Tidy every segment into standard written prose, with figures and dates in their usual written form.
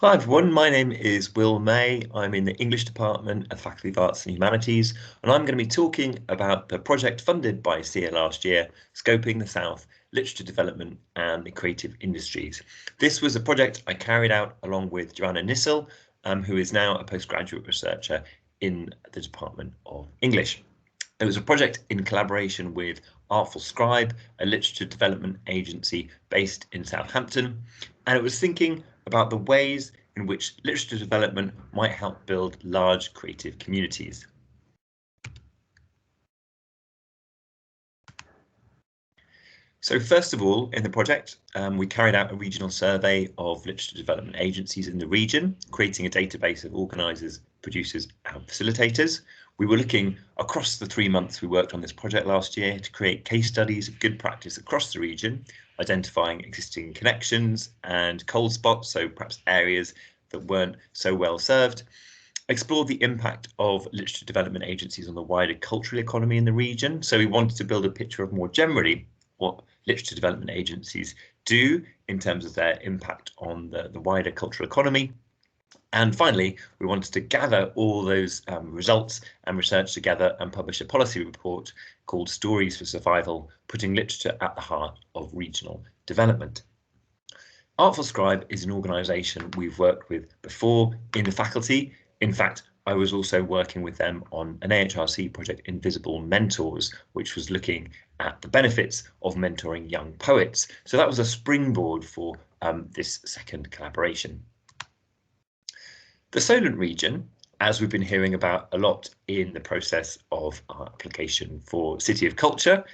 Hi everyone, my name is Will May. I'm in the English department at Faculty of Arts and Humanities, and I'm going to be talking about the project funded by SIAH last year, Scoping the South, Literature Development and the Creative Industries. This was a project I carried out along with Joanna Nissel, who is now a postgraduate researcher in the Department of English. It was a project in collaboration with Artful Scribe, a literature development agency based in Southampton, and it was thinking about the ways in which literature development might help build large creative communities. So first of all, in the project, we carried out a regional survey of literature development agencies in the region, creating a database of organisers, producers and facilitators. We were looking across the 3 months we worked on this project last year to create case studies of good practice across the region, identifying existing connections and cold spots, so perhaps areas that weren't so well served. Explore the impact of literature development agencies on the wider cultural economy in the region. So we wanted to build a picture of more generally what literature development agencies do in terms of their impact on the wider cultural economy. And finally, we wanted to gather all those results and research together and publish a policy report called Stories for Survival, putting literature at the heart of regional development. Artful Scribe is an organisation we've worked with before in the faculty. In fact, I was also working with them on an AHRC project, Invisible Mentors, which was looking at the benefits of mentoring young poets. So that was a springboard for this second collaboration. The Solent region, as we've been hearing about a lot in the process of our application for City of Culture,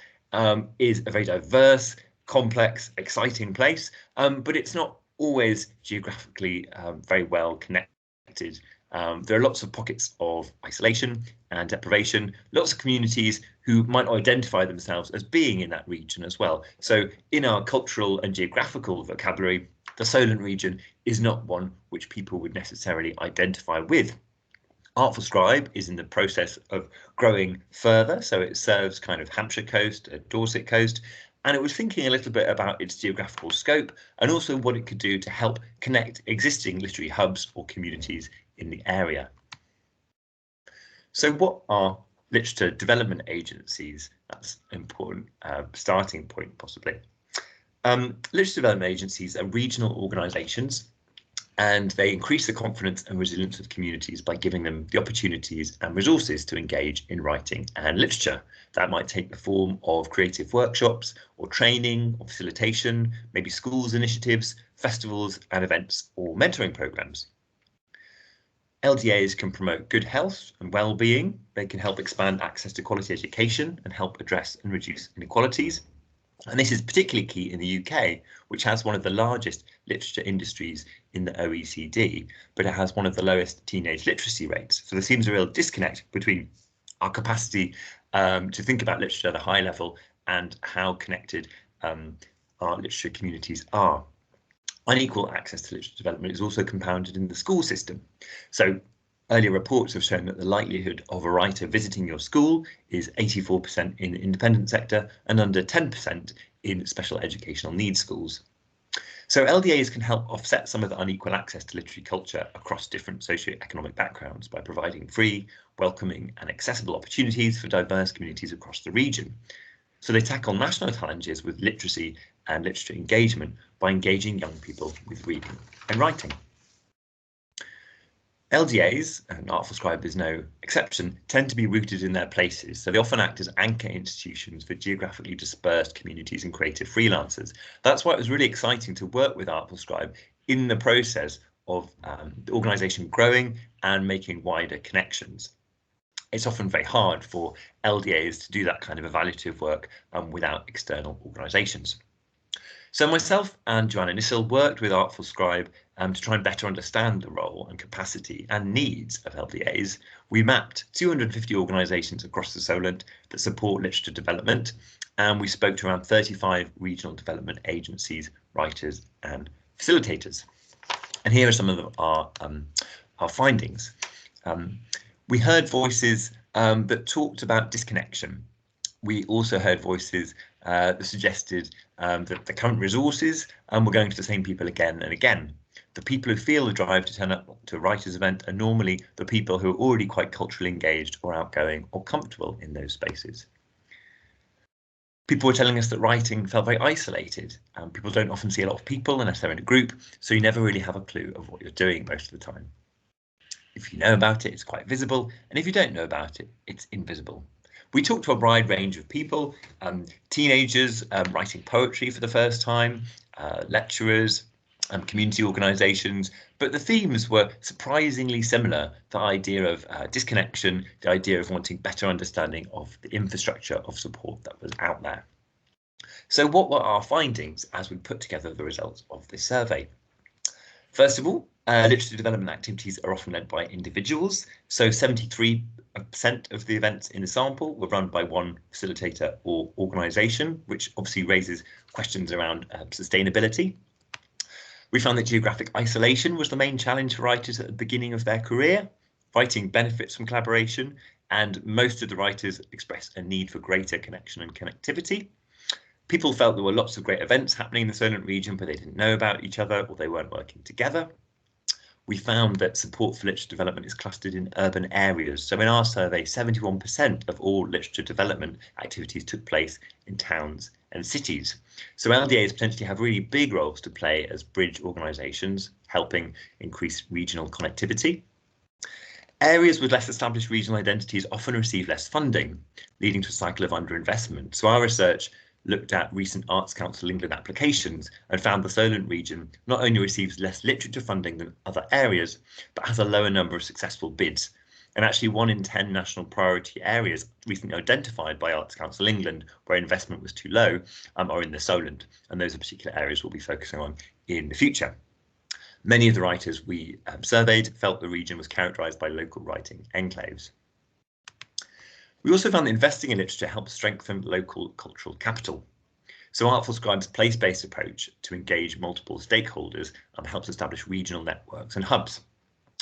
is a very diverse, complex, exciting place, but it's not always geographically very well connected. There are lots of pockets of isolation and deprivation, lots of communities who might identify themselves as being in that region as well. So in our cultural and geographical vocabulary, the Solent region is not one which people would necessarily identify with. Artful Scribe is in the process of growing further, so it serves kind of Hampshire coast, Dorset coast, and it was thinking a little bit about its geographical scope and also what it could do to help connect existing literary hubs or communities in the area. So what are literature development agencies? That's an important starting point, possibly. Literature development agencies are regional organisations, and they increase the confidence and resilience of communities by giving them the opportunities and resources to engage in writing and literature. That might take the form of creative workshops or training or facilitation, maybe schools initiatives, festivals and events or mentoring programmes. LDAs can promote good health and well-being. They can help expand access to quality education and help address and reduce inequalities. And this is particularly key in the UK, which has one of the largest literature industries in the OECD, but it has one of the lowest teenage literacy rates. So there seems a real disconnect between our capacity to think about literature at a high level and how connected our literature communities are. Unequal access to literature development is also compounded in the school system. So earlier reports have shown that the likelihood of a writer visiting your school is 84% in the independent sector and under 10% in special educational needs schools. So LDAs can help offset some of the unequal access to literary culture across different socioeconomic backgrounds by providing free, welcoming and accessible opportunities for diverse communities across the region. So they tackle national challenges with literacy and literature engagement by engaging young people with reading and writing. LDAs, and Artful Scribe is no exception, tend to be rooted in their places, so they often act as anchor institutions for geographically dispersed communities and creative freelancers. That's why it was really exciting to work with Artful Scribe in the process of the organisation growing and making wider connections. It's often very hard for LDAs to do that kind of evaluative work without external organisations. So myself and Joanna Nissel worked with Artful Scribe to try and better understand the role and capacity and needs of LDAs. We mapped 250 organisations across the Solent that support literature development, and we spoke to around 35 regional development agencies, writers and facilitators. And here are some of our findings. We heard voices that talked about disconnection. We also heard voices that suggested that the current resources were going to the same people again and again. The people who feel the drive to turn up to a writers' event are normally the people who are already quite culturally engaged or outgoing or comfortable in those spaces. People were telling us that writing felt very isolated. People don't often see a lot of people unless they're in a group, so you never really have a clue of what you're doing most of the time. If you know about it, it's quite visible, and if you don't know about it, it's invisible. We talked to a wide range of people, teenagers writing poetry for the first time, lecturers, community organisations, but the themes were surprisingly similar. The idea of disconnection, the idea of wanting better understanding of the infrastructure of support that was out there. So what were our findings as we put together the results of this survey? First of all, literature development activities are often led by individuals. So 73% of the events in the sample were run by one facilitator or organisation, which obviously raises questions around sustainability. We found that geographic isolation was the main challenge for writers at the beginning of their career. Writing benefits from collaboration, and most of the writers expressed a need for greater connection and connectivity. People felt there were lots of great events happening in the Solent region, but they didn't know about each other or they weren't working together. We found that support for literature development is clustered in urban areas. So in our survey, 71% of all literature development activities took place in towns and cities. So LDAs potentially have really big roles to play as bridge organisations, helping increase regional connectivity. Areas with less established regional identities often receive less funding, leading to a cycle of underinvestment. So our research looked at recent Arts Council England applications and found the Solent region not only receives less literature funding than other areas, but has a lower number of successful bids. And actually 1 in 10 national priority areas recently identified by Arts Council England where investment was too low are in the Solent, and those are particular areas we'll be focusing on in the future. Many of the writers we surveyed felt the region was characterised by local writing enclaves. We also found that investing in literature helps strengthen local cultural capital. So Artful Scribe's place-based approach to engage multiple stakeholders helps establish regional networks and hubs.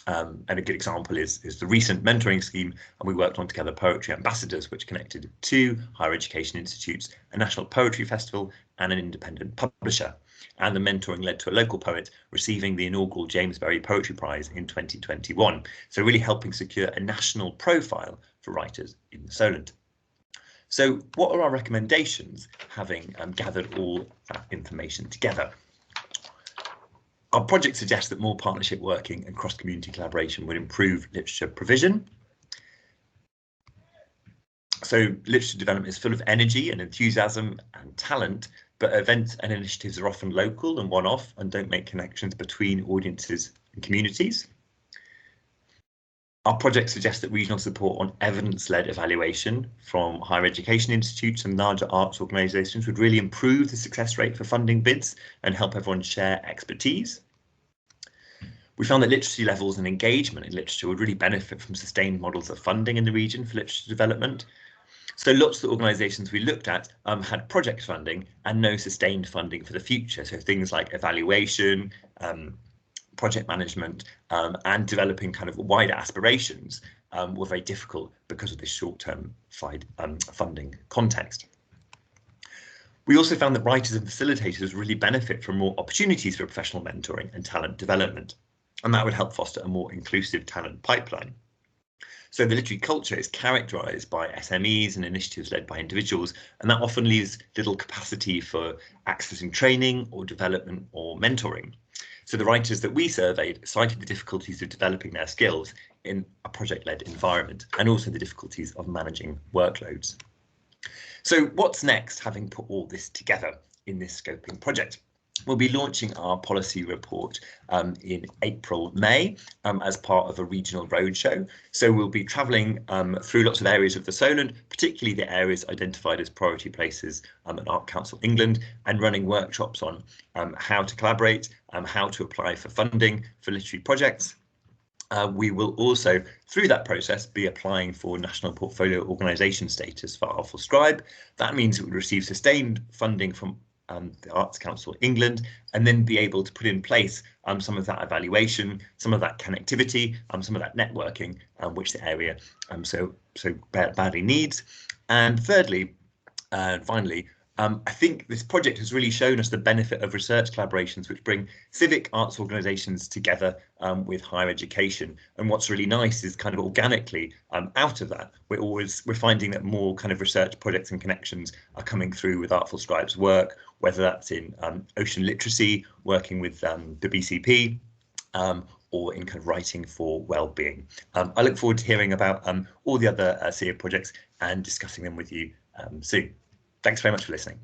And a good example is the recent mentoring scheme, and we worked on together Poetry Ambassadors, which connected 2 higher education institutes, a national poetry festival and an independent publisher. And the mentoring led to a local poet receiving the inaugural James Berry Poetry Prize in 2021. So really helping secure a national profile for writers in the Solent. So what are our recommendations, having gathered all that information together? Our project suggests that more partnership working and cross-community collaboration would improve literature provision. So literature development is full of energy and enthusiasm and talent, but events and initiatives are often local and one-off and don't make connections between audiences and communities. Our project suggests that regional support on evidence-led evaluation from higher education institutes and larger arts organisations would really improve the success rate for funding bids and help everyone share expertise. We found that literacy levels and engagement in literature would really benefit from sustained models of funding in the region for literature development. So lots of the organisations we looked at had project funding and no sustained funding for the future. So things like evaluation, project management and developing kind of wider aspirations were very difficult because of this short-term funding context. We also found that writers and facilitators really benefit from more opportunities for professional mentoring and talent development, and that would help foster a more inclusive talent pipeline. So the literary culture is characterised by SMEs and initiatives led by individuals, and that often leaves little capacity for accessing training or development or mentoring. So the writers that we surveyed cited the difficulties of developing their skills in a project-led environment and also the difficulties of managing workloads. So what's next, having put all this together in this scoping project? We'll be launching our policy report in April, May as part of a regional roadshow. So we'll be travelling through lots of areas of the Solent, particularly the areas identified as priority places at Art Council England, and running workshops on how to collaborate, how to apply for funding for literary projects. We will also, through that process, be applying for national portfolio organisation status for Artful Scribe. That means it will receive sustained funding from the Arts Council England, and then be able to put in place some of that evaluation, some of that connectivity, some of that networking, which the area so badly needs. And thirdly, and finally, I think this project has really shown us the benefit of research collaborations which bring civic arts organisations together with higher education. And what's really nice is kind of organically out of that, we're finding that more kind of research projects and connections are coming through with Artful Scribe's work, whether that's in ocean literacy, working with the BCP, or in kind of writing for well-being. I look forward to hearing about all the other SIAH projects and discussing them with you soon. Thanks very much for listening.